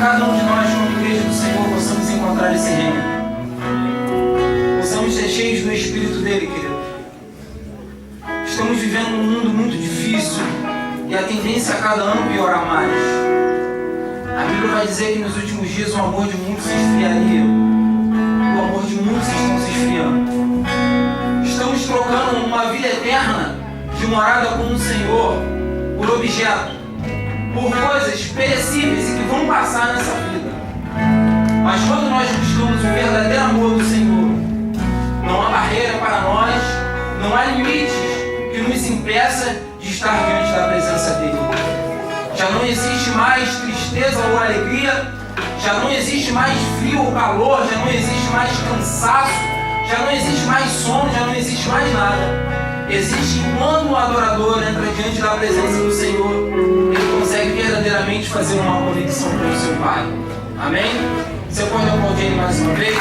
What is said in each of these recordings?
cada um de nós, como igreja do Senhor, possamos encontrar esse reino. Possamos ser cheios do Espírito dele, querido. Estamos vivendo num mundo muito difícil e a tendência a cada ano piorar mais. A Bíblia vai dizer que nos últimos dias o amor de muitos se esfriaria. O amor de muitos estão se esfriando. Estamos trocando uma vida eterna de morada com o Senhor por objeto, por coisas perecíveis e que vão passar nessa vida. Mas quando nós buscamos o verdadeiro amor do Senhor, não há barreira para nós, não há limites que nos impeça de estar diante da presença dele. Já não existe mais tristeza ou alegria, já não existe mais frio ou calor, já não existe mais cansaço, já não existe mais sono, já não existe mais nada. Existe quando o adorador entra diante da presença do Senhor, ele consegue verdadeiramente fazer uma conexão com o seu Pai. Amém? Você pode aplaudir ele mais uma vez?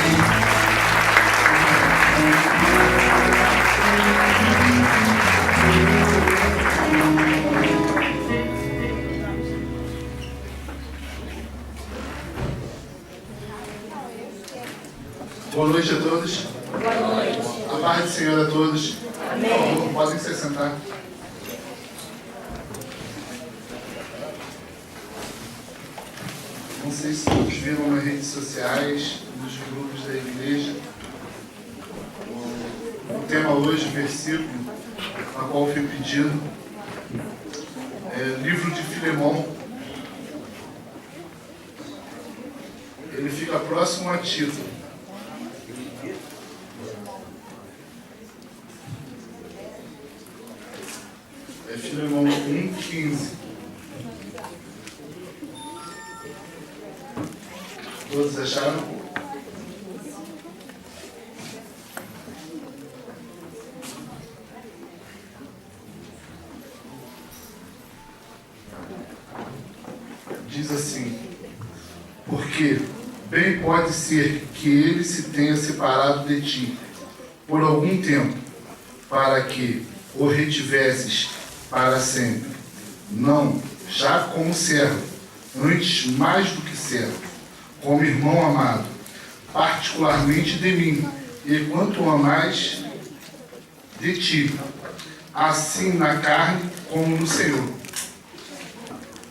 Boa noite a todos. Boa noite. A paz do Senhor a todos. Amém. Por favor, podem se sentar. Não sei se todos viram nas redes sociais, nos grupos da igreja, o tema hoje, o versículo, a qual foi pedido, é livro de Filemão. Ele fica próximo a Tito. É Filemão 1,15. Todos acharam? Diz assim: porque bem pode ser que ele se tenha separado de ti por algum tempo, para que o retivesses para sempre, não já como servo, antes mais do que servo, como irmão amado, particularmente de mim, e quanto a mais de ti, assim na carne como no Senhor.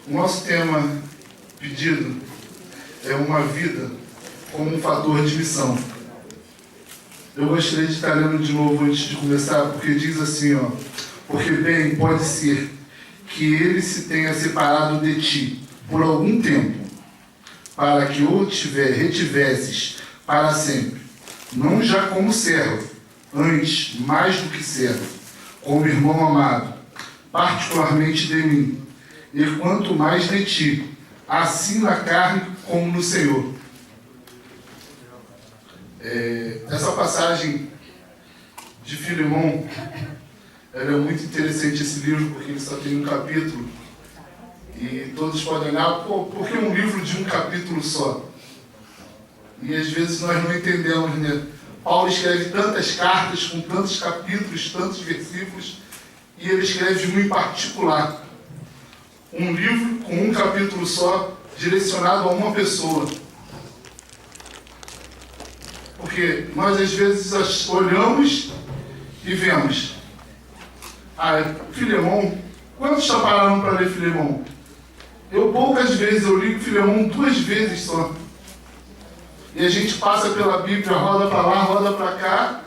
O nosso tema pedido é uma vida como um fator de missão. Eu gostaria de estar lendo de novo antes de começar, porque diz assim, ó: porque bem pode ser que ele se tenha separado de ti por algum tempo, para que o retivesses para sempre, não já como servo, antes mais do que servo, como irmão amado, particularmente de mim, e quanto mais de ti, assim na carne como no Senhor. Essa passagem de Filemão, ela é muito interessante, esse livro, porque ele só tem um capítulo. E todos podem olhar, por que um livro de um capítulo só? E às vezes nós não entendemos, né? Paulo escreve tantas cartas, com tantos capítulos, tantos versículos, e ele escreve um em particular. Um livro com um capítulo só, direcionado a uma pessoa. Porque nós às vezes olhamos e vemos. Filemão, quantos já pararam para ler Filemão? Poucas vezes, eu li Filemão 2 vezes só. E a gente passa pela Bíblia, roda para lá, roda para cá,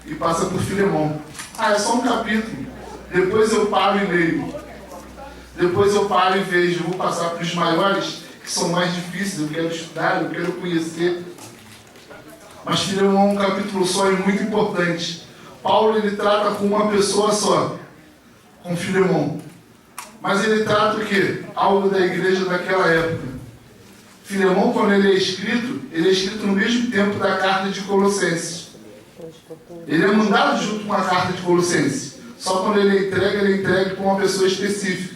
e passa por Filemão. É só um capítulo. Depois eu paro e leio. Depois eu paro e vejo. Vou passar para os maiores, que são mais difíceis, eu quero estudar, eu quero conhecer. Mas Filemão é um capítulo só e muito importante. Paulo, ele trata com uma pessoa só, com Filemão. Mas ele trata o quê? Algo da igreja daquela época. Filemão, quando ele é escrito no mesmo tempo da carta de Colossenses. Ele é mandado junto com a carta de Colossenses. Só quando ele é entregue para uma pessoa específica.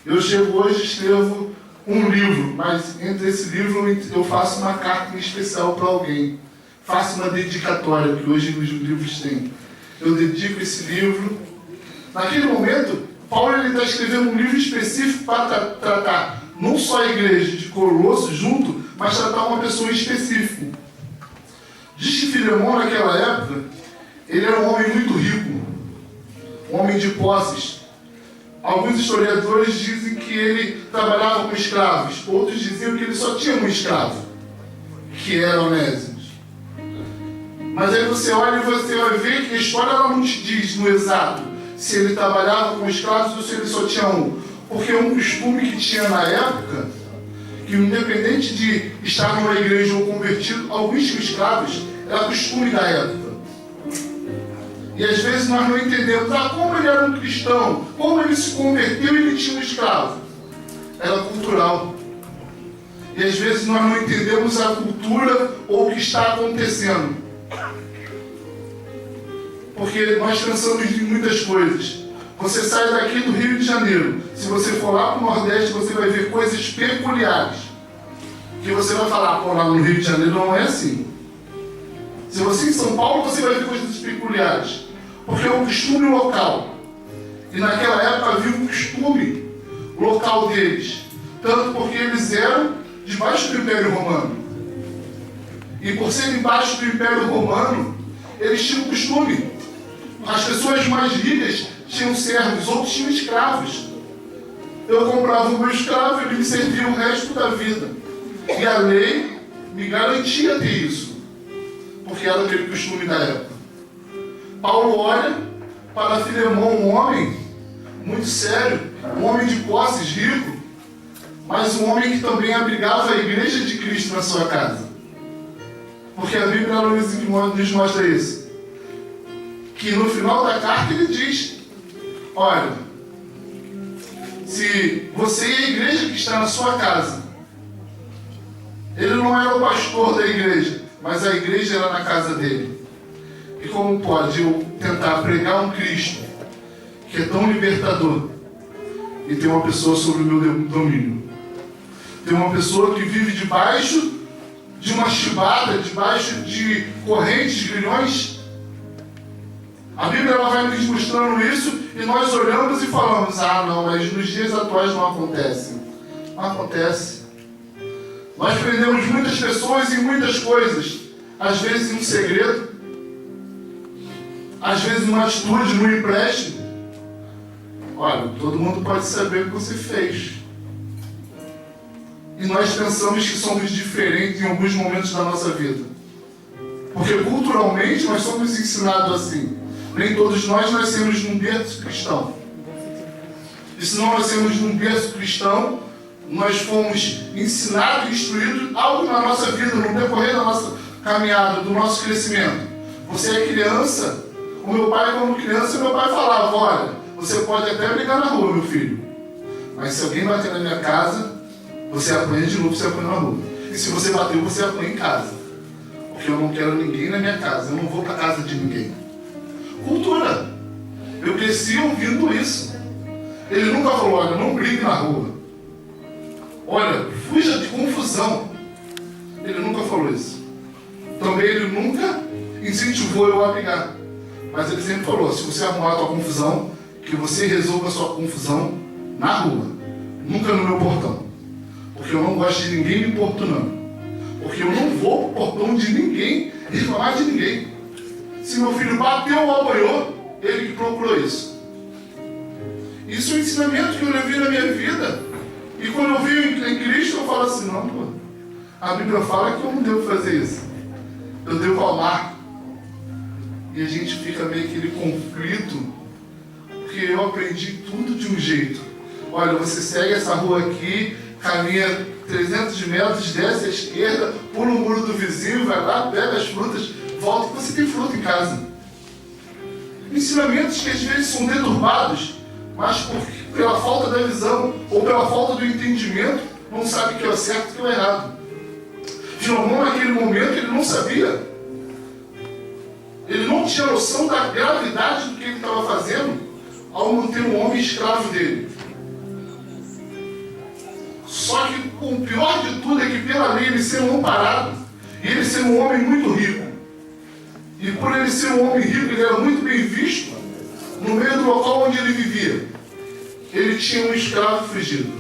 Eu chego hoje e escrevo um livro, mas entre esse livro eu faço uma carta em especial para alguém. Faço uma dedicatória, que hoje os livros têm. Eu dedico esse livro. Naquele momento, Paulo está escrevendo um livro específico para tratar não só a igreja de Colossos junto, mas tratar uma pessoa em específico. Diz que Filemão, naquela época, ele era um homem muito rico, um homem de posses. Alguns historiadores dizem que ele trabalhava com escravos, outros diziam que ele só tinha um escravo, que era Onésimo. Mas aí você olha e você vai ver que a história ela não te diz no exato se ele trabalhava com escravos ou se ele só tinha um. Porque é um costume que tinha na época, que independente de estar numa igreja ou convertido, alguns tinham escravos, era costume da época. E às vezes nós não entendemos, como ele era um cristão, como ele se converteu e ele tinha um escravo. Era cultural. E às vezes nós não entendemos a cultura ou o que está acontecendo. Porque nós pensamos em muitas coisas. Você sai daqui do Rio de Janeiro, se você for lá para o Nordeste, você vai ver coisas peculiares. Que você vai falar, pô, lá no Rio de Janeiro não é assim. Se você em São Paulo, você vai ver coisas peculiares. Porque é um costume local. E naquela época havia um costume local deles. Tanto porque eles eram debaixo do Império Romano. E por serem debaixo do Império Romano, eles tinham costume. As pessoas mais ricas tinham servos, outros tinham escravos. Eu comprava o meu escravo, ele me servia o resto da vida. E a lei me garantia ter isso. Porque era aquele costume da época. Paulo olha para Filemão, um homem muito sério, um homem de posses, rico, mas um homem que também abrigava a igreja de Cristo na sua casa. Porque a Bíblia nos mostra isso. Que no final da carta ele diz, olha, se você e a igreja que está na sua casa, ele não era o pastor da igreja, mas a igreja era na casa dele. E como pode eu tentar pregar um Cristo que é tão libertador e ter uma pessoa sob o meu domínio? Ter uma pessoa que vive debaixo de uma chibata, debaixo de correntes, grilhões? A Bíblia ela vai nos mostrando isso e nós olhamos e falamos, não, mas nos dias atuais não acontece. Não acontece. Nós prendemos muitas pessoas em muitas coisas, às vezes em um segredo, às vezes numa atitude, num empréstimo. Olha, todo mundo pode saber o que você fez. E nós pensamos que somos diferentes em alguns momentos da nossa vida. Porque culturalmente nós somos ensinados assim. Nem todos nós nascemos num berço cristão. E se não nascemos num berço cristão, nós fomos ensinados e instruídos algo na nossa vida, no decorrer da nossa caminhada, do nosso crescimento. Você é criança. O meu pai, como criança, meu pai falava, olha, você pode até brigar na rua, meu filho. Mas se alguém bater na minha casa, você apanha de novo, você apanha na rua. E se você bateu, você apanha em casa. Porque eu não quero ninguém na minha casa. Eu não vou para casa de ninguém. Cultura. Eu cresci ouvindo isso. Ele nunca falou, olha, não brigue na rua. Olha, fuja de confusão. Ele nunca falou isso. Também ele nunca incentivou eu a brigar. Mas ele sempre falou, se você arrumar a tua confusão, que você resolva a sua confusão na rua. Nunca no meu portão. Porque eu não gosto de ninguém me importunando. Porque eu não vou pro portão de ninguém reclamar de ninguém. Se meu filho bateu ou apanhou, ele que procurou isso. Isso é um ensinamento que eu levei na minha vida. E quando eu vi em Cristo, eu falo assim, não, pô. A Bíblia fala que eu não devo fazer isso. Eu devo amar. E a gente fica meio aquele conflito. Porque eu aprendi tudo de um jeito. Olha, você segue essa rua aqui, caminha 300 metros, desce à esquerda, pula o muro do vizinho, vai lá, pega as frutas, volta e você tem fruta em casa. Ensinamentos que às vezes são deturpados, mas pela falta da visão ou pela falta do entendimento, não sabe o que é o certo e o que é o errado. Filemão, naquele momento, ele não sabia. Ele não tinha noção da gravidade do que ele estava fazendo ao manter um homem escravo dele. Só que o pior de tudo é que pela lei ele ser um amparado e ele ser um homem muito rico. E por ele ser um homem rico, ele era muito bem visto no meio do local onde ele vivia. Ele tinha um escravo fugido.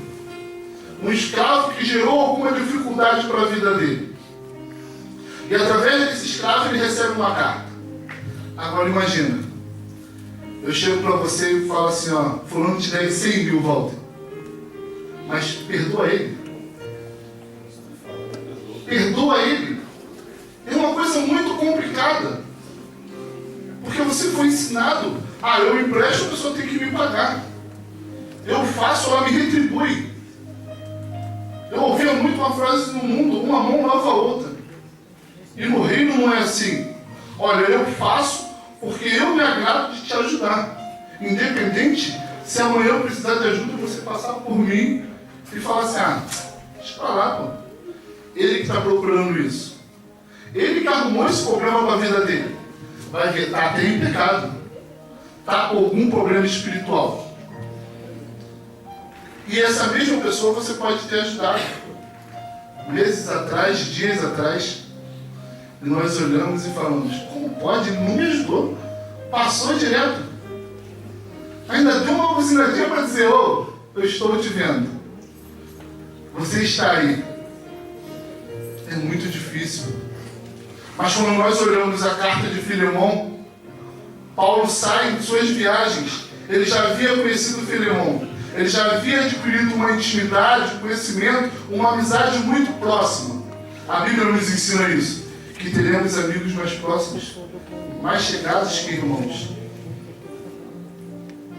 Um escravo que gerou alguma dificuldade para a vida dele. E através desse escravo ele recebe uma carta. Agora imagina, eu chego para você e falo assim, ó, fulano te deve 100 mil, Walter. Mas perdoa ele. Perdoa ele. É uma coisa muito complicada. Porque você foi ensinado, eu empresto, a pessoa tem que me pagar. Eu faço, ela me retribui. Eu ouvia muito uma frase no mundo, uma mão lava a outra. E no reino não é assim. Olha, eu faço porque eu me agrado de te ajudar. Independente se amanhã eu precisar de ajuda, você passar por mim e falar assim, deixa pra lá, pô. Ele que está procurando isso. Ele que arrumou esse problema para a vida dele. Vai ver, está até em pecado. Está com algum problema espiritual. E essa mesma pessoa você pode ter ajudado. Meses atrás, dias atrás, e nós olhamos e falamos, como pode? Ele não me ajudou. Passou direto. Ainda deu uma buzinadinha para dizer, eu estou te vendo. Você está aí. É muito difícil. Mas quando nós olhamos a carta de Filemão, Paulo sai em suas viagens. Ele já havia conhecido Filemão. Ele já havia adquirido uma intimidade, um conhecimento, uma amizade muito próxima. A Bíblia nos ensina isso. Que teremos amigos mais próximos, mais chegados que irmãos.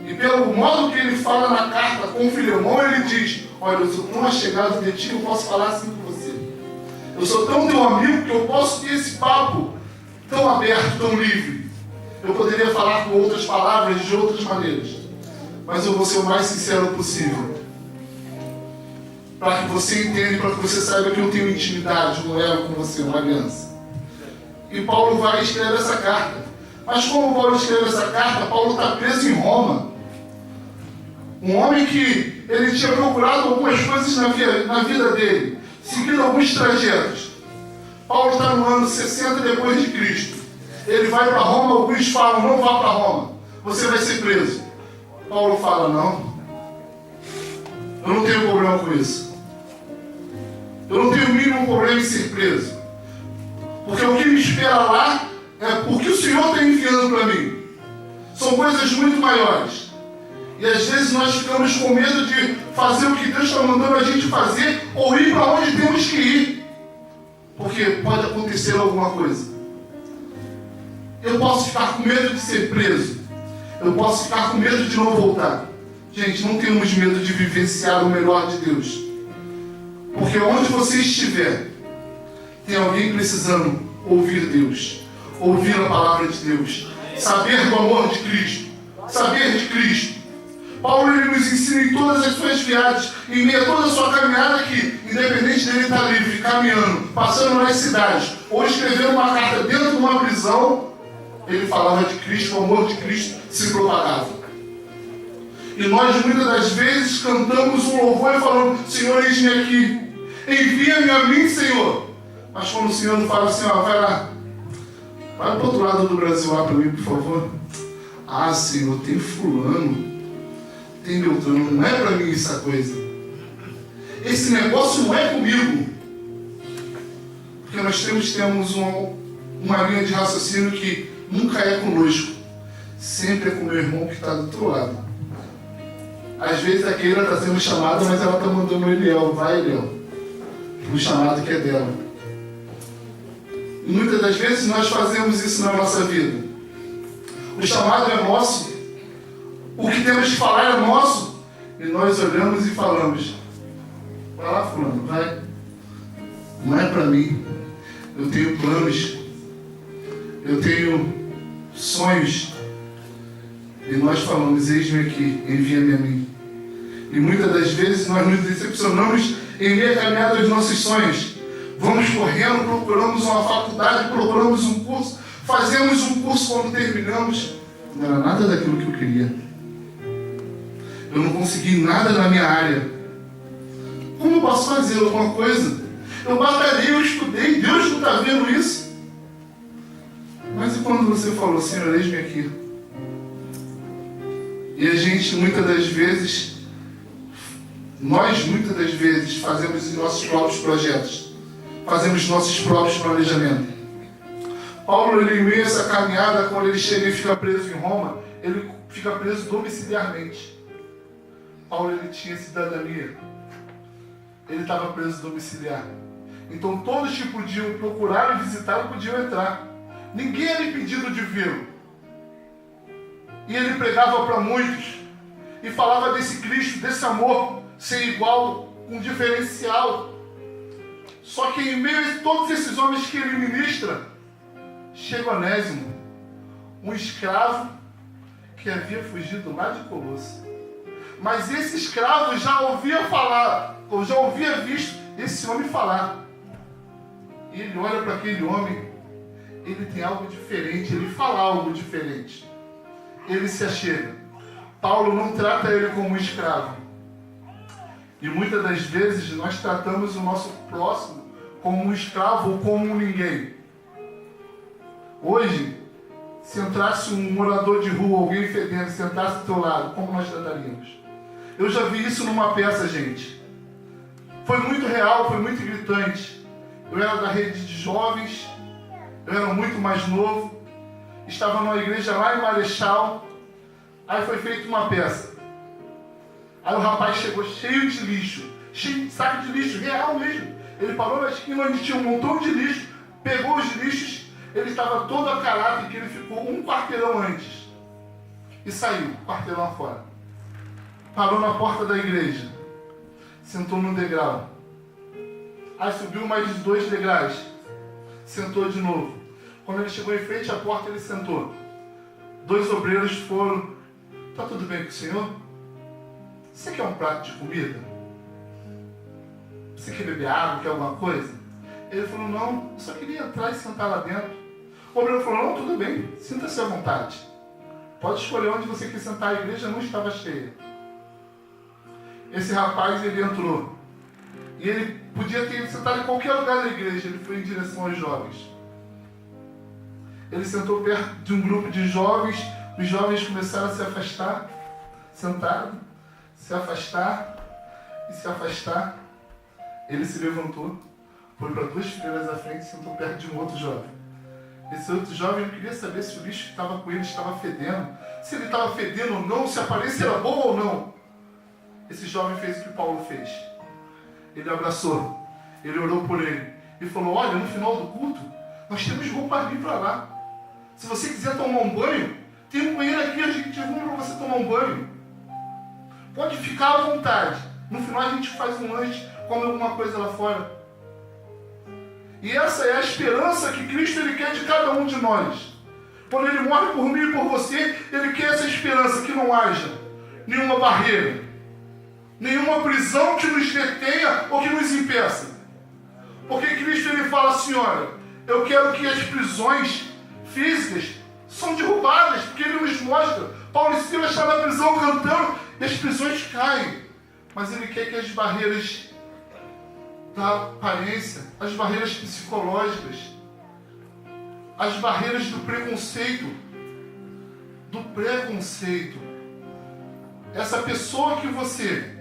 E pelo modo que ele fala na carta com Filemão, ele diz, olha, eu sou tão chegado de ti, eu posso falar assim com você. Eu sou tão teu amigo que eu posso ter esse papo tão aberto, tão livre. Eu poderia falar com outras palavras, de outras maneiras. Mas eu vou ser o mais sincero possível. Para que você entenda, para que você saiba que eu tenho intimidade, um elo com você, uma aliança. E Paulo vai e escreve essa carta. Mas como Paulo escreve essa carta, Paulo está preso em Roma. Um homem que ele tinha procurado algumas coisas na vida dele, seguindo alguns trajetos. Paulo está no ano 60 depois de Cristo. Ele vai para Roma, alguns falam, não vá para Roma, você vai ser preso. Paulo fala, não, eu não tenho problema com isso. Eu não tenho o mínimo problema em ser preso. Porque o que me espera lá é porque o Senhor está enviando para mim. São coisas muito maiores. E às vezes nós ficamos com medo de fazer o que Deus está mandando a gente fazer ou ir para onde temos que ir. Porque pode acontecer alguma coisa. Eu posso ficar com medo de ser preso. Eu posso ficar com medo de não voltar. Gente, não temos medo de vivenciar o melhor de Deus. Porque onde você estiver, tem alguém precisando ouvir Deus. Ouvir a palavra de Deus. Saber do amor de Cristo. Saber de Cristo. Paulo ele nos ensina em todas as suas viagens, em meio a toda a sua caminhada que, independente dele estar livre, caminhando, passando nas cidades, ou escrevendo uma carta dentro de uma prisão, ele falava de Cristo, o amor de Cristo se propagava. E nós muitas das vezes cantamos um louvor e falamos, Senhor, eis-me aqui, envia-me a mim, Senhor. Mas quando o Senhor não fala assim, vai lá, vai para o outro lado do Brasil lá para mim, por favor. Senhor, tem fulano, tem Beltrano, não é para mim essa coisa. Esse negócio não é comigo. Porque nós temos uma linha de raciocínio que nunca é conosco. Sempre é com o meu irmão que está do outro lado. Às vezes a Keila está sendo chamada, mas ela está mandando o Eliel. Vai, Eliel. O chamado que é dela. E muitas das vezes nós fazemos isso na nossa vida. O chamado é nosso. O que temos que falar é nosso. E nós olhamos e falamos, vai lá, fulano, vai. Não é para mim. Eu tenho planos. Eu tenho sonhos. E nós falamos, eis-me aqui, envia-me a mim. E muitas das vezes nós nos decepcionamos em meio à caminhada dos nossos sonhos. Vamos correndo, procuramos uma faculdade, procuramos um curso, fazemos um curso quando terminamos. Não era nada daquilo que eu queria. Eu não consegui nada na minha área. Como eu posso fazer alguma coisa? Eu batalhei, eu estudei, Deus não está vendo isso? Mas e quando você falou, Senhor, eis-me aqui? E a gente muitas das vezes Nós, muitas das vezes, fazemos os nossos próprios projetos, fazemos nossos próprios planejamentos. Paulo, ele, em meio a essa caminhada, quando ele chega e fica preso em Roma, ele fica preso domiciliarmente. Paulo, ele tinha cidadania. Ele estava preso domiciliar. Então todos que podiam procurar e visitá-lo podiam entrar. Ninguém era impedido de vê-lo. E ele pregava para muitos. E falava desse Cristo, desse amor ser igual, um diferencial. Só que em meio a todos esses homens que ele ministra, chega Onésimo, um escravo que havia fugido lá de Colosso. Mas esse escravo já ouvia falar, ou já ouvia visto esse homem falar. E ele olha para aquele homem, ele tem algo diferente, ele fala algo diferente. Ele se achega. Paulo não trata ele como um escravo. E muitas das vezes nós tratamos o nosso próximo como um escravo ou como um ninguém. Hoje, se entrasse um morador de rua, alguém fedendo, sentasse do teu lado, como nós trataríamos? Eu já vi isso numa peça, gente. Foi muito real, foi muito gritante. Eu era da rede de jovens, eu era muito mais novo, estava numa igreja lá em Marechal, aí foi feita uma peça. Aí o rapaz chegou cheio de lixo, cheio de saco de lixo, real mesmo. Ele parou na esquina onde tinha um montão de lixo, pegou os lixos, ele estava todo a caráter que ele ficou um quarteirão antes. E saiu, quarteirão fora. Parou na porta da igreja, sentou no degrau. Aí subiu mais 2 degraus, sentou de novo. Quando ele chegou em frente à porta, ele sentou. 2 obreiros foram: "Tá tudo bem com o senhor? Você quer um prato de comida? Você quer beber água, quer alguma coisa?" Ele falou: "Não, eu só queria entrar e sentar lá dentro." O obreiro falou: "Não, tudo bem, sinta-se à vontade. Pode escolher onde você quer sentar, a igreja não estava cheia." Esse rapaz, ele entrou. E ele podia ter sentado em qualquer lugar da igreja, ele foi em direção aos jovens. Ele sentou perto de um grupo de jovens, os jovens começaram a se afastar, sentado, se afastar e se afastar. Ele se levantou, foi para 2 fileiras à frente e sentou perto de um outro jovem. Esse outro jovem não queria saber se o lixo que estava com ele estava fedendo, se ele estava fedendo ou não, se a aparência era boa ou não. Esse jovem fez o que Paulo fez. Ele abraçou, ele orou por ele e falou: "Olha, no final do culto, nós temos roupa ali para lá. Se você quiser tomar um banho, tem um banheiro aqui, a gente arruma para você tomar um banho. Pode ficar à vontade. No final a gente faz um lanche, come alguma coisa lá fora." E essa é a esperança que Cristo, ele quer de cada um de nós. Quando ele morre por mim e por você, ele quer essa esperança, que não haja nenhuma barreira, nenhuma prisão que nos detenha ou que nos impeça. Porque Cristo, ele fala assim: "Olha, eu quero que as prisões físicas são derrubadas", porque ele nos mostra. Paulo e Silas estão na prisão cantando e as prisões caem. Mas ele quer que as barreiras da aparência, as barreiras psicológicas, as barreiras do preconceito, essa pessoa que você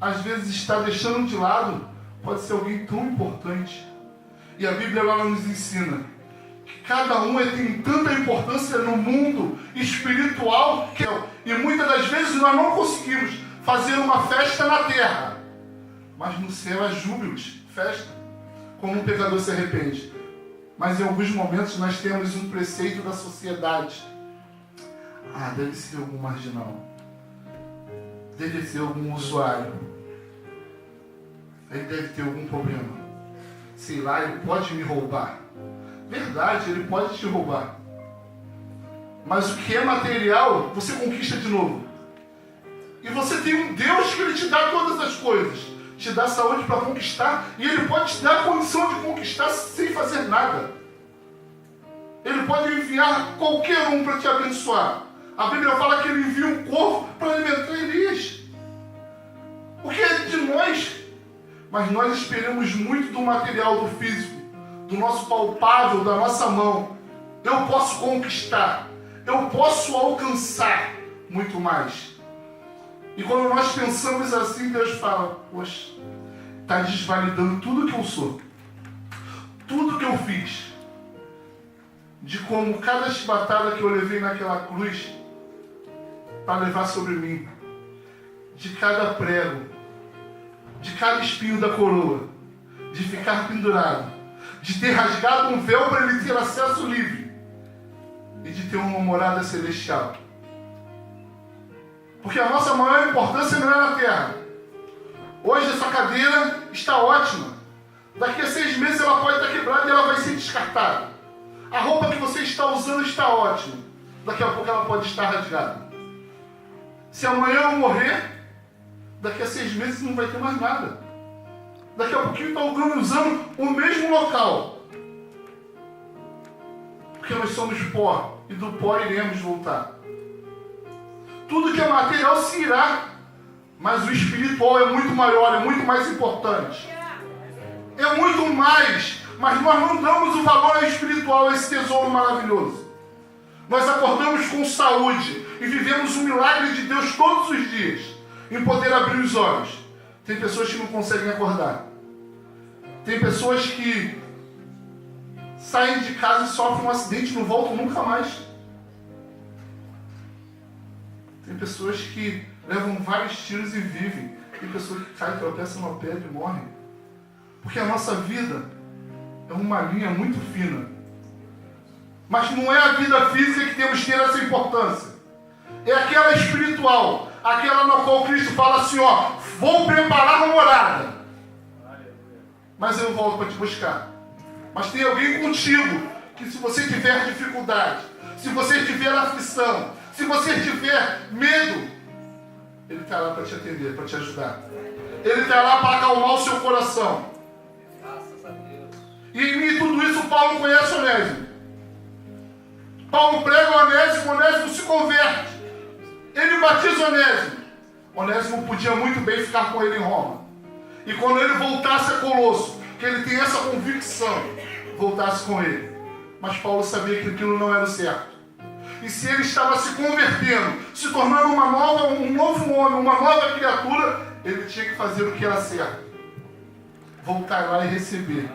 às vezes está deixando de lado, pode ser alguém tão importante. E a Bíblia, ela nos ensina que cada um tem tanta importância no mundo espiritual, e muitas das vezes nós não conseguimos fazer uma festa na terra, mas no céu há júbilos, festa, como um pecador se arrepende. Mas em alguns momentos nós temos um preceito da sociedade: deve ser algum marginal, deve ser algum usuário, ele deve ter algum problema, sei lá, ele pode me roubar. Verdade, ele pode te roubar, mas o que é material você conquista de novo. E você tem um Deus que ele te dá todas as coisas, te dá saúde para conquistar, e ele pode te dar a condição de conquistar sem fazer nada. Ele pode enviar qualquer um para te abençoar. A Bíblia fala que ele envia um corvo para alimentar Elias. O que é de nós? Mas nós esperamos muito do material, do físico, do nosso palpável, da nossa mão. Eu posso conquistar, eu posso alcançar muito mais. E quando nós pensamos assim, Deus fala, poxa, está desvalidando tudo que eu sou. Tudo que eu fiz. De como cada chibatada que eu levei naquela cruz para levar sobre mim. De cada prego. De cada espinho da coroa. De ficar pendurado. De ter rasgado um véu para ele ter acesso livre. E de ter uma morada celestial. Porque a nossa maior importância não é na terra. Hoje essa cadeira está ótima. Daqui a 6 meses ela pode estar quebrada e ela vai ser descartada. A roupa que você está usando está ótima. Daqui a pouco ela pode estar rasgada. Se amanhã eu morrer, daqui a 6 meses não vai ter mais nada. Daqui a pouquinho está usando o mesmo local. Porque nós somos pó. E do pó iremos voltar. Tudo que é material se irá. Mas o espiritual é muito maior, é muito mais importante. É muito mais. Mas nós não damos o valor ao espiritual, a esse tesouro maravilhoso. Nós acordamos com saúde e vivemos o milagre de Deus todos os dias. Em poder abrir os olhos. Tem pessoas que não conseguem acordar. Tem pessoas que saem de casa e sofrem um acidente e não voltam nunca mais. Tem pessoas que levam vários tiros e vivem. Tem pessoas que caem, tropeçam na pedra e morrem. Porque a nossa vida é uma linha muito fina. Mas não é a vida física que temos que ter essa importância. É aquela espiritual. Aquela na qual Cristo fala assim, ó, vou preparar uma morada. Mas eu volto para te buscar. Mas tem alguém contigo, que se você tiver dificuldade, se você tiver aflição, se você tiver medo, Ele está lá para te atender, para te ajudar. Ele está lá para acalmar o seu coração. E em mim tudo isso Paulo conhece Onésimo. Paulo prega o Onésimo, Onésimo se converte. Ele batiza Onésimo. Onésimo podia muito bem ficar com ele em Roma. E quando ele voltasse a Colosso, que ele tem essa convicção, voltasse com ele. Mas Paulo sabia que aquilo não era o certo. E se ele estava se convertendo, se tornando um novo homem, uma nova criatura, ele tinha que fazer o que era certo. Voltar lá e receber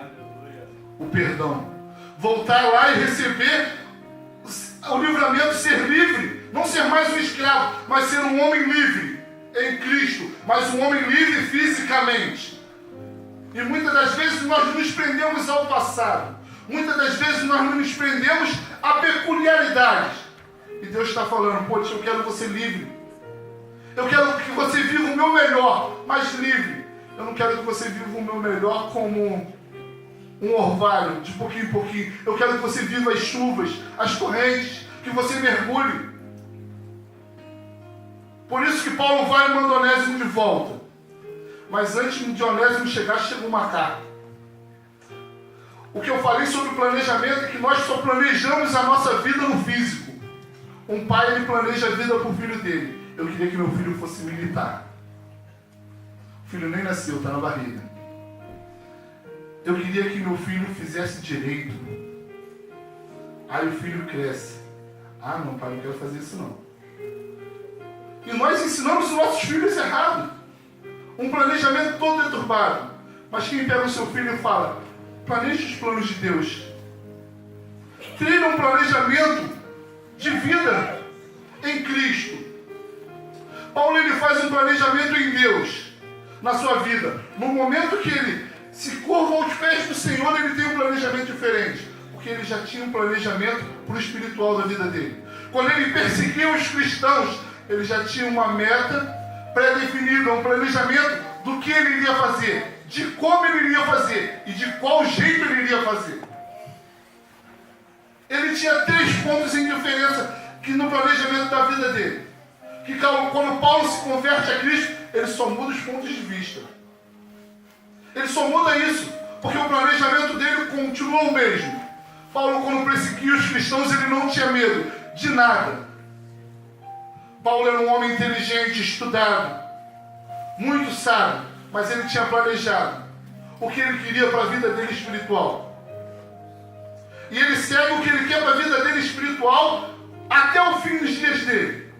o perdão. Voltar lá e receber o livramento, ser livre. Não ser mais um escravo, mas ser um homem livre em Cristo. Mas um homem livre fisicamente. E muitas das vezes nós nos prendemos ao passado. Muitas das vezes nós nos prendemos a peculiaridades. E Deus está falando, poxa, eu quero você livre. Eu quero que você viva o meu melhor, mas livre. Eu não quero que você viva o meu melhor como um orvalho, de pouquinho em pouquinho. Eu quero que você viva as chuvas, as torrentes, que você mergulhe. Por isso que Paulo vai e manda Onésimo de volta. Mas antes de Onésimo chegar, chegou uma carta. O que eu falei sobre o planejamento é que nós só planejamos a nossa vida no físico. Um pai, ele planeja a vida para o filho dele. Eu queria que meu filho fosse militar. O filho nem nasceu, está na barriga. Eu queria que meu filho fizesse direito. Aí o filho cresce. Ah, não, pai, não quero fazer isso não. E nós ensinamos os nossos filhos errado. Um planejamento todo deturbado. Mas quem pega o seu filho e fala, planeje os planos de Deus. Treine um planejamento de vida em Cristo. Paulo, ele faz um planejamento em Deus na sua vida. No momento que ele se curva aos pés do Senhor, ele tem um planejamento diferente. Porque ele já tinha um planejamento para o espiritual da vida dele. Quando ele perseguia os cristãos, ele já tinha uma meta pré-definida, um planejamento do que ele iria fazer, de como ele iria fazer e de qual jeito ele iria fazer. Ele tinha 3 pontos em diferença que no planejamento da vida dele. Que quando Paulo se converte a Cristo, ele só muda os pontos de vista. Ele só muda isso, porque o planejamento dele continua o mesmo. Paulo, quando perseguia os cristãos, ele não tinha medo de nada. Paulo era um homem inteligente, estudado, muito sábio, mas ele tinha planejado o que ele queria para a vida dele espiritual. E ele segue o que ele quer para a vida dele espiritual até o fim dos dias dele.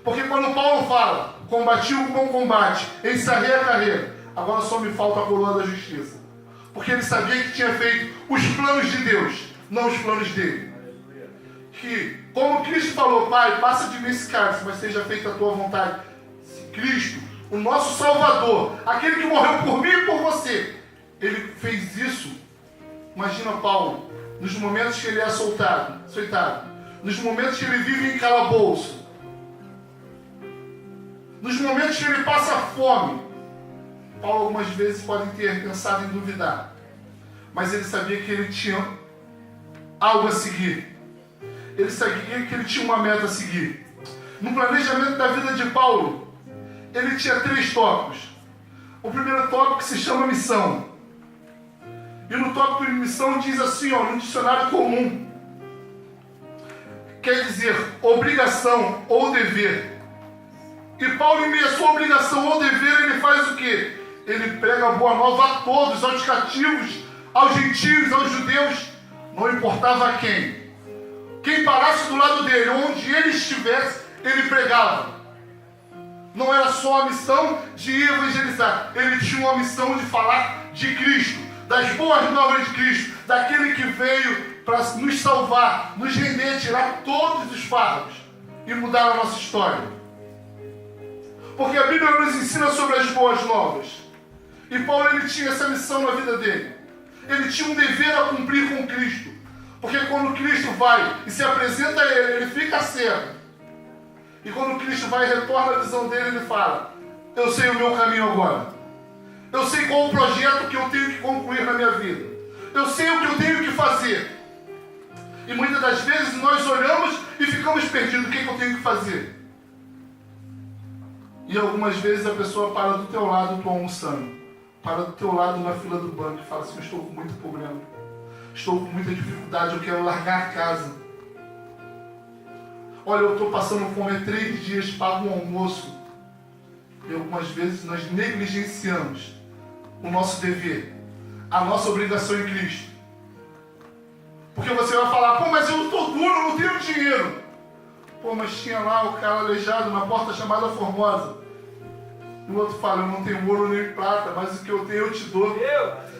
Porque quando Paulo fala, combati o bom combate, encerrei a carreira. Agora só me falta a coroa da justiça. Porque ele sabia que tinha feito os planos de Deus, não os planos dele. Que, como Cristo falou, Pai, passa de mim esse cálice, mas seja feita a tua vontade. Cristo, o nosso Salvador, aquele que morreu por mim e por você, ele fez isso. Imagina Paulo, nos momentos que ele é açoitado, nos momentos que ele vive em calabouço, nos momentos que ele passa fome. Paulo algumas vezes pode ter pensado em duvidar, mas ele sabia que ele tinha algo a seguir. Ele sabia que ele tinha uma meta a seguir. No planejamento da vida de Paulo, ele tinha 3 tópicos. O primeiro tópico se chama missão. E no tópico de missão diz assim, no dicionário comum, quer dizer obrigação ou dever. E Paulo, em meio à sua obrigação ou dever, ele faz o quê? Ele prega a boa nova a todos, aos cativos, aos gentios, aos judeus, não importava a quem. Quem parasse do lado dele, onde ele estivesse, ele pregava. Não era só a missão de evangelizar, ele tinha uma missão de falar de Cristo, das boas novas de Cristo, daquele que veio para nos salvar, nos render, tirar todos os fardos e mudar a nossa história. Porque a Bíblia nos ensina sobre as boas novas. E Paulo, ele tinha essa missão na vida dele. Ele tinha um dever a cumprir com Cristo. Porque quando Cristo vai e se apresenta a ele, ele fica cego. E quando Cristo vai e retorna a visão dele, ele fala: eu sei o meu caminho agora. Eu sei qual o projeto que eu tenho que concluir na minha vida. Eu sei o que eu tenho que fazer. E muitas das vezes nós olhamos e ficamos perdidos. O que eu tenho que fazer? E algumas vezes a pessoa para do teu lado, tu almoçando. Para do teu lado na fila do banco e fala assim: eu estou com muito problema. Estou com muita dificuldade, eu quero largar a casa. Olha, eu estou passando fome há 3 dias, pago um almoço. E algumas vezes nós negligenciamos o nosso dever, a nossa obrigação em Cristo. Porque você vai falar: pô, mas eu estou duro, eu não tenho dinheiro. Pô, mas tinha lá o cara aleijado na porta chamada Formosa. E o outro fala: eu não tenho ouro nem prata, mas o que eu tenho eu te dou.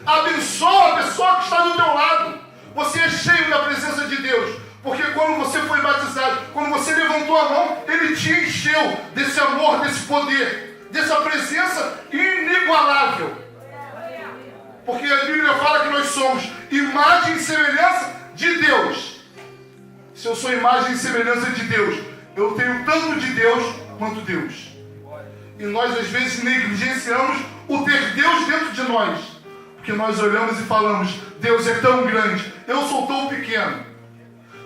Abençoa a pessoa que está do teu lado. Você é cheio da presença de Deus. Porque quando você foi batizado, quando você levantou a mão, Ele te encheu desse amor, desse poder, dessa presença inigualável. Porque a Bíblia fala que nós somos imagem e semelhança de Deus. Se eu sou imagem e semelhança de Deus, eu tenho tanto de Deus quanto Deus. E nós às vezes negligenciamos o ter Deus dentro de nós. Porque nós olhamos e falamos: Deus é tão grande, eu sou tão pequeno.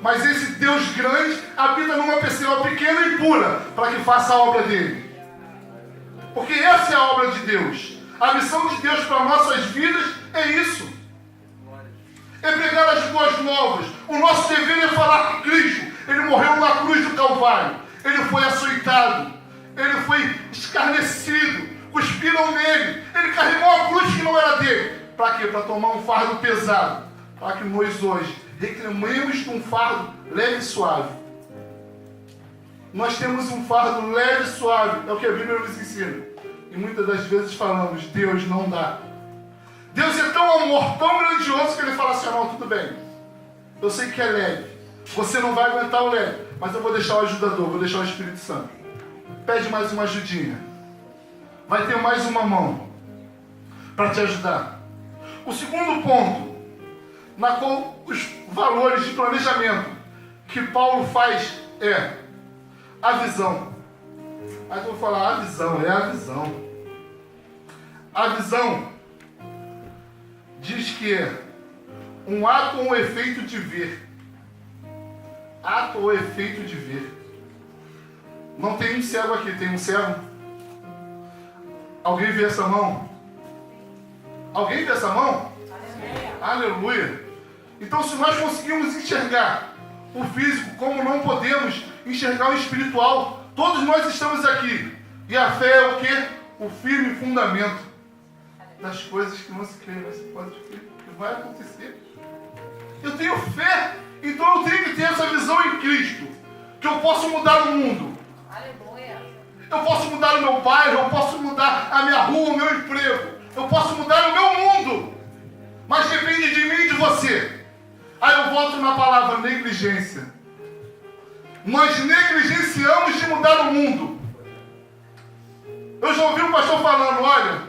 Mas esse Deus grande habita numa pessoa pequena e pura, para que faça a obra dele. Porque essa é a obra de Deus. A missão de Deus para nossas vidas é isso. É pregar as boas novas. O nosso dever é falar com Cristo. Ele morreu na cruz do Calvário. Ele foi açoitado. Ele foi escarnecido. Cuspiram nele. Ele carregou a cruz que não era dele. Para quê? Para tomar um fardo pesado. Para que nós hoje reclamemos de um fardo leve e suave. Nós temos um fardo leve e suave. É o que a Bíblia nos ensina. E muitas das vezes falamos: Deus não dá. Deus é tão amor, tão grandioso, que Ele fala assim: não, tudo bem. Eu sei que é leve. Você não vai aguentar o leve. Mas eu vou deixar o ajudador, vou deixar o Espírito Santo. Pede mais uma ajudinha. Vai ter mais uma mão para te ajudar. O segundo ponto, na qual os valores de planejamento que Paulo faz é a visão. Aí eu vou falar: a visão, é a visão. A visão diz que é um ato ou um efeito de ver. Ato ou efeito de ver. Não tem um cego aqui, tem um cego? Alguém vê essa mão? Alguém vê essa mão? Aleluia! Então, se nós conseguimos enxergar o físico como não podemos enxergar o espiritual, todos nós estamos aqui. E a fé é o quê? O firme fundamento das coisas que não se creem, mas você pode crer que vai acontecer. Eu tenho fé, então eu tenho que ter essa visão em Cristo, que eu posso mudar o mundo. Aleluia. Eu posso mudar o meu bairro, eu posso mudar a minha rua, o meu emprego. Eu posso mudar o meu mundo. Mas depende de mim e de você. Aí eu volto na palavra negligência. Nós negligenciamos de mudar o mundo. Eu já ouvi um pastor falando, olha,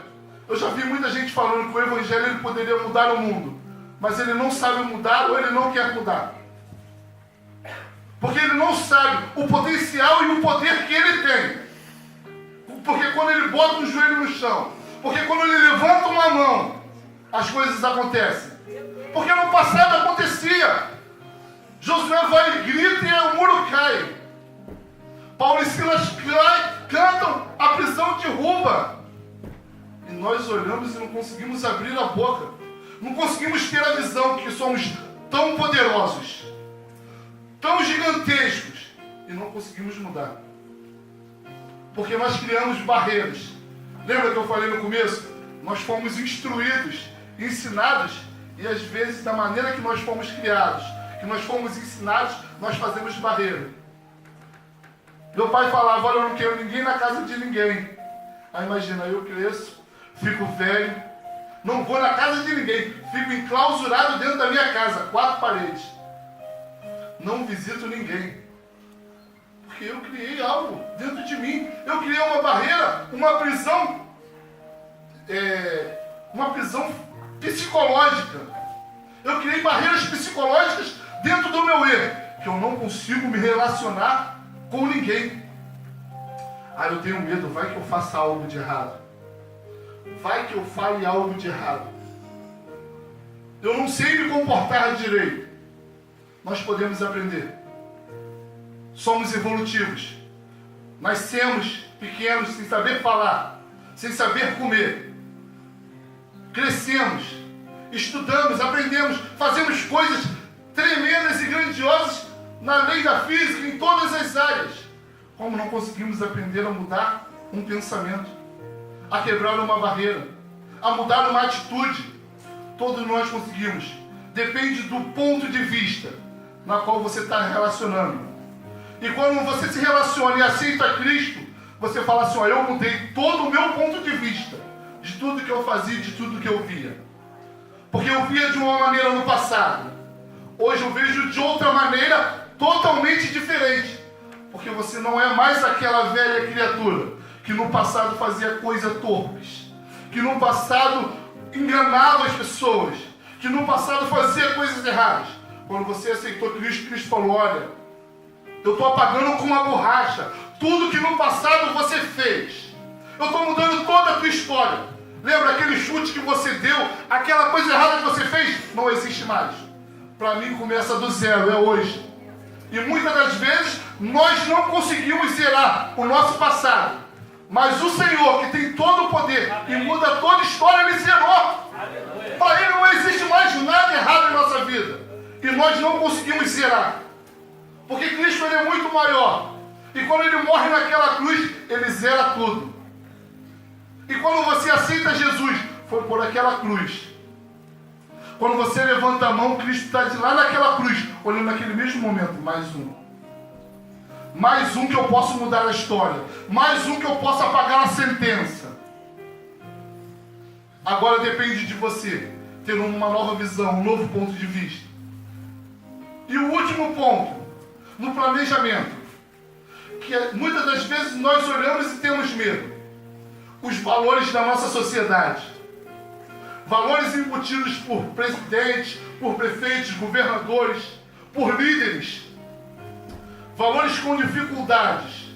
eu já vi muita gente falando que o evangelho ele poderia mudar o mundo. Mas ele não sabe mudar ou ele não quer mudar. Porque ele não sabe o potencial e o poder que ele tem. Porque quando ele bota um joelho no chão, porque quando ele levanta uma mão, as coisas acontecem. Porque no passado acontecia. Josué vai e grita e o muro cai. Paulo e Silas cantam, a prisão derruba. E nós olhamos e não conseguimos abrir a boca. Não conseguimos ter a visão que somos tão poderosos, tão gigantescos, e não conseguimos mudar. Porque nós criamos barreiras. Lembra que eu falei no começo? Nós fomos instruídos, ensinados, e às vezes da maneira que nós fomos criados, que nós fomos ensinados, nós fazemos barreira. Meu pai falava, olha, eu não quero ninguém na casa de ninguém. Aí imagina, eu cresço, fico velho, não vou na casa de ninguém, fico enclausurado dentro da minha casa, 4 paredes. Não visito ninguém. Porque eu criei algo dentro de mim. Eu criei uma barreira, uma prisão psicológica. Eu criei barreiras psicológicas dentro do meu eu, que eu não consigo me relacionar com ninguém. Aí eu tenho medo, vai que eu faça algo de errado. Vai que eu fale algo de errado. Eu não sei me comportar direito. Nós podemos aprender. Somos evolutivos. Nascemos pequenos sem saber falar, sem saber comer. Crescemos, estudamos, aprendemos, fazemos coisas tremendas e grandiosas na lei da física, em todas as áreas. Como não conseguimos aprender a mudar um pensamento, a quebrar uma barreira, a mudar uma atitude? Todos nós conseguimos. Depende do ponto de vista na qual você está relacionando. E quando você se relaciona e aceita Cristo, você fala assim, ó, eu mudei todo o meu ponto de vista, de tudo que eu fazia, de tudo que eu via. Porque eu via de uma maneira no passado. Hoje eu vejo de outra maneira totalmente diferente. Porque você não é mais aquela velha criatura que no passado fazia coisas torpes, que no passado enganava as pessoas, que no passado fazia coisas erradas. Quando você aceitou Cristo, Cristo falou, olha, eu estou apagando com uma borracha tudo que no passado você fez. Eu estou mudando toda a tua história. Lembra aquele chute que você deu, aquela coisa errada que você fez? Não existe mais. Para mim começa do zero, é hoje. E muitas das vezes nós não conseguimos zerar o nosso passado. Mas o Senhor, que tem todo o poder e muda toda a história, Ele zerou. Para Ele não existe mais nada errado em nossa vida. E nós não conseguimos zerar. Porque Cristo ele é muito maior. E quando Ele morre naquela cruz, Ele zera tudo. E quando você aceita Jesus, foi por aquela cruz. Quando você levanta a mão, Cristo está de lá naquela cruz, olhando naquele mesmo momento, mais um. Mais um que eu posso mudar a história. Mais um que eu posso apagar a sentença. Agora depende de você ter uma nova visão, um novo ponto de vista. E o último ponto, no planejamento, que muitas das vezes nós olhamos e temos medo. Os valores da nossa sociedade. Valores embutidos por presidentes, por prefeitos, governadores, por líderes. Valores com dificuldades.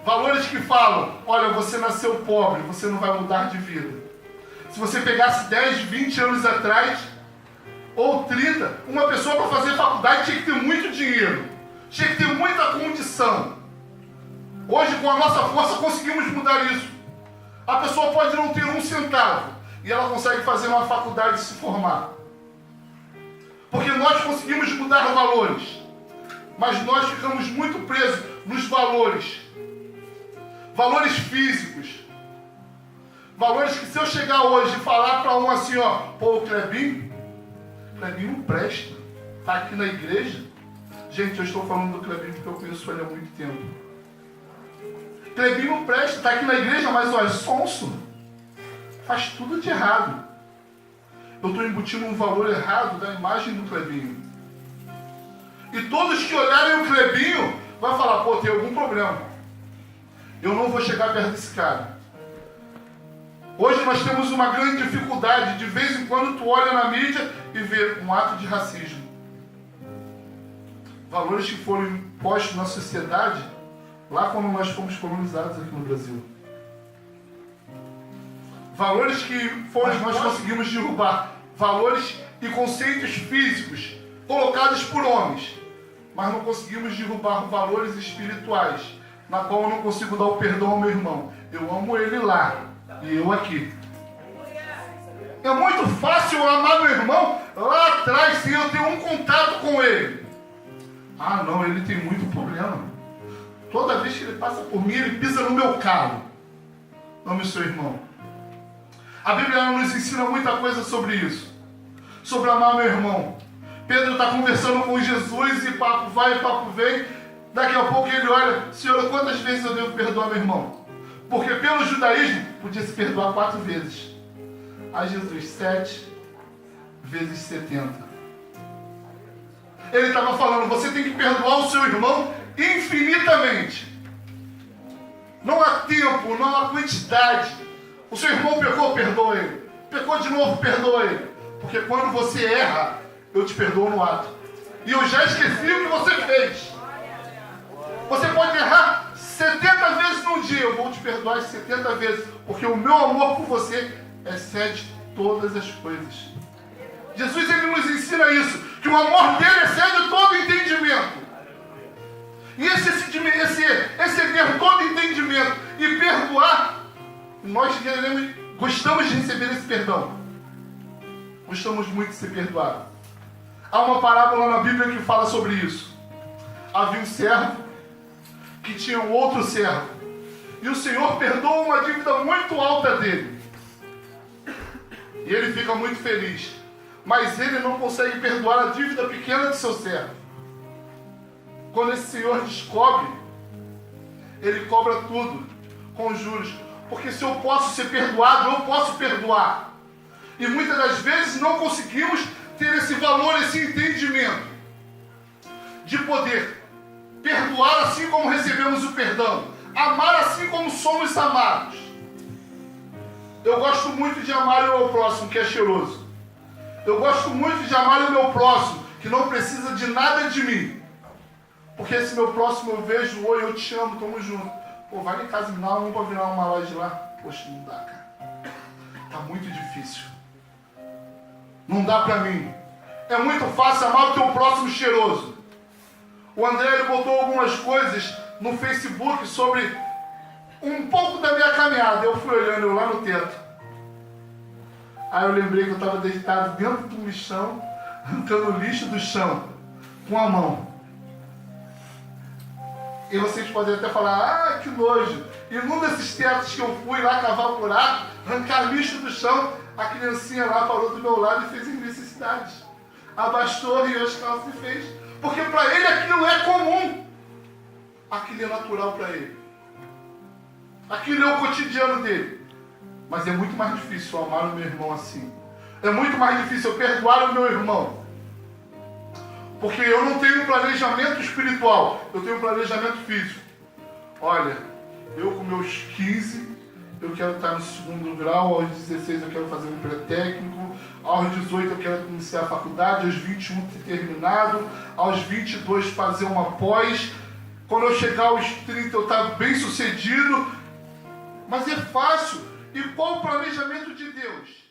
Valores que falam, olha, você nasceu pobre, você não vai mudar de vida. Se você pegasse 10, 20 anos atrás, ou 30, uma pessoa para fazer faculdade tinha que ter muito dinheiro. Tinha que ter muita condição. Hoje, com a nossa força, conseguimos mudar isso. A pessoa pode não ter um centavo e ela consegue fazer uma faculdade e se formar. Porque nós conseguimos mudar valores. Mas nós ficamos muito presos nos valores. Valores físicos. Valores que se eu chegar hoje e falar para um assim, ó, pô, o Clebinho não presta. Está aqui na igreja. Gente, eu estou falando do Clebinho porque eu conheço ele há muito tempo. Clebinho não presta, está aqui na igreja, mas olha, sonso. Faz tudo de errado. Eu estou embutindo um valor errado da imagem do Clebinho. E todos que olharem o Clebinho vão falar, pô, tem algum problema. Eu não vou chegar perto desse cara. Hoje nós temos uma grande dificuldade. De vez em quando tu olha na mídia e vê um ato de racismo. Valores que foram impostos na sociedade lá quando nós fomos colonizados aqui no Brasil. Valores que nós conseguimos derrubar. Valores e conceitos físicos colocados por homens. Mas não conseguimos derrubar valores espirituais, na qual eu não consigo dar o perdão ao meu irmão. Eu amo ele lá e eu aqui. É muito fácil eu amar meu irmão lá atrás, se eu tenho um contato com ele. Ah não, ele tem muito problema. Toda vez que ele passa por mim, ele pisa no meu calo. Ame seu irmão. A Bíblia nos ensina muita coisa sobre isso. Sobre amar meu irmão. Pedro está conversando com Jesus e papo vai e papo vem. Daqui a pouco ele olha, Senhor, quantas vezes eu devo perdoar meu irmão? Porque pelo judaísmo, podia se perdoar 4 vezes. A Jesus, 7 vezes 70. Ele estava falando, você tem que perdoar o seu irmão infinitamente. Não há tempo, não há quantidade. O seu irmão pecou, perdoa ele. Pecou de novo, perdoa ele. Porque quando você erra, eu te perdoo no ato. E eu já esqueci o que você fez. Você pode errar 70 vezes num dia. Eu vou te perdoar 70 vezes. Porque o meu amor por você excede todas as coisas. Jesus ele nos ensina isso. Que o amor dele excede todo entendimento. E esse exceder todo entendimento e perdoar, nós gostamos de receber esse perdão. Gostamos muito de ser perdoados. Há uma parábola na Bíblia que fala sobre isso. Havia um servo que tinha um outro servo. E o Senhor perdoa uma dívida muito alta dele. E ele fica muito feliz. Mas ele não consegue perdoar a dívida pequena de seu servo. Quando esse Senhor descobre, ele cobra tudo com juros. Porque se eu posso ser perdoado, eu posso perdoar. E muitas das vezes não conseguimos ter esse valor, esse entendimento de poder perdoar assim como recebemos o perdão, amar assim como somos amados. Eu gosto muito de amar o meu próximo, que é cheiroso. Eu gosto muito de amar o meu próximo, que não precisa de nada de mim. Porque esse meu próximo eu vejo, oi, eu te amo, tamo junto. Pô, vai em casa, me dá um pra virar uma loja lá. Poxa, não dá, cara. Tá muito difícil. Não dá pra mim. É muito fácil amar o teu próximo cheiroso. O André ele botou algumas coisas no Facebook sobre um pouco da minha caminhada. Eu fui olhando eu lá no teto. Aí eu lembrei que eu estava deitado dentro do lixão, arrancando o lixo do chão com a mão. E vocês podem até falar, ah, que nojo. E num desses tetos que eu fui lá cavar buraco, arrancar lixo do chão, a criancinha lá parou do meu lado e fez as necessidades. Abaixou, riu as calças e fez. Porque para ele aquilo é comum. Aquilo é natural para ele. Aquilo é o cotidiano dele. Mas é muito mais difícil eu amar o meu irmão assim. É muito mais difícil eu perdoar o meu irmão. Porque eu não tenho um planejamento espiritual. Eu tenho um planejamento físico. Olha, eu com meus 15, eu quero estar no 2º grau. Aos 16 eu quero fazer um pré-técnico. Aos 18 eu quero iniciar a faculdade. Aos 21 ter terminado. Aos 22 fazer uma pós. Quando eu chegar aos 30 eu estar bem sucedido. Mas é fácil. E qual o planejamento de Deus?